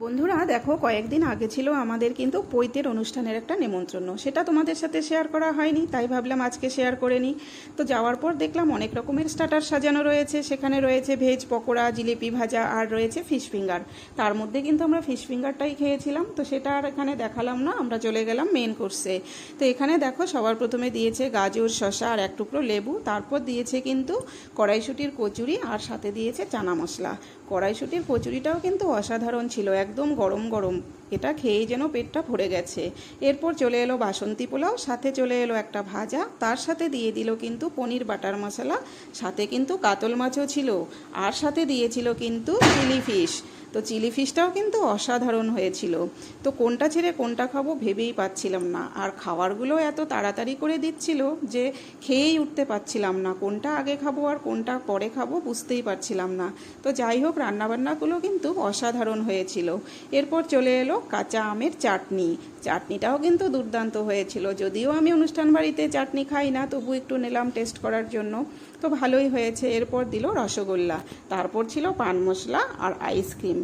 বন্ধুরা দেখো, কয়েকদিন আগে ছিল আমাদের কিন্তু পৈতের অনুষ্ঠানের একটা নেমন্ত্রণ। সেটা তোমাদের সাথে শেয়ার করা হয়নি, তাই ভাবলাম আজকে শেয়ার করে নিই। তো যাওয়ার পর দেখলাম অনেক রকমের স্টার্টার সাজানো রয়েছে। সেখানে রয়েছে ভেজ পকোড়া, জিলিপি ভাজা, আর রয়েছে ফিশ ফিঙ্গার। তার মধ্যে কিন্তু আমরা ফিশ ফিঙ্গারটাই খেয়েছিলাম। তো সেটা আর এখানে দেখালাম না, আমরা চলে গেলাম মেন কোর্সে। তো এখানে দেখো, সবার প্রথমে দিয়েছে গাজর, শসা আর এক টুকরো লেবু। তারপর দিয়েছে কিন্তু কড়াইশুঁটির কচুরি, আর সাথে দিয়েছে চানা মশলা। কড়াইশুঁটির কচুরিটাও কিন্তু অসাধারণ ছিল, একদম গরম গরম। এটা খেয়েই যেন পেটটা ভরে গেছে। এরপর চলে এলো বাসন্তী পোলাও, সাথে চলে এলো একটা ভাজা, তার সাথে দিয়ে দিল কিন্তু পনির বাটার মশলা, সাথে কিন্তু কাতল মাছও ছিল, আর সাথে দিয়েছিল কিন্তু চিলি ফিশ। তো চিলি ফিশটাও কিন্তু অসাধারণ হয়েছিল। তো কোনটা ছেড়ে কোনটা খাবো ভেবেই পাচ্ছিলাম না। আর খাবারগুলো এত তাড়াতাড়ি করে দিচ্ছিল যে খেয়েই উঠতে পারছিলাম না, কোনটা আগে খাবো আর কোনটা পরে খাবো বুঝতেই পারছিলাম না। তো যাই হোক, রান্নাবান্নাগুলো কিন্তু অসাধারণ হয়েছিল। এরপর চলে এলো কাঁচা আমের চাটনি। চাটনিটাও কিন্তু দুর্দান্ত হয়েছিল। যদিও আমি অনুষ্ঠান বাড়িতে চাটনি খাই না, তবু একটু নিলাম টেস্ট করার জন্য। তো ভালোই হয়েছে। এরপর দিল রসগোল্লা, তারপর ছিল পান মশলা আর আইসক্রিম।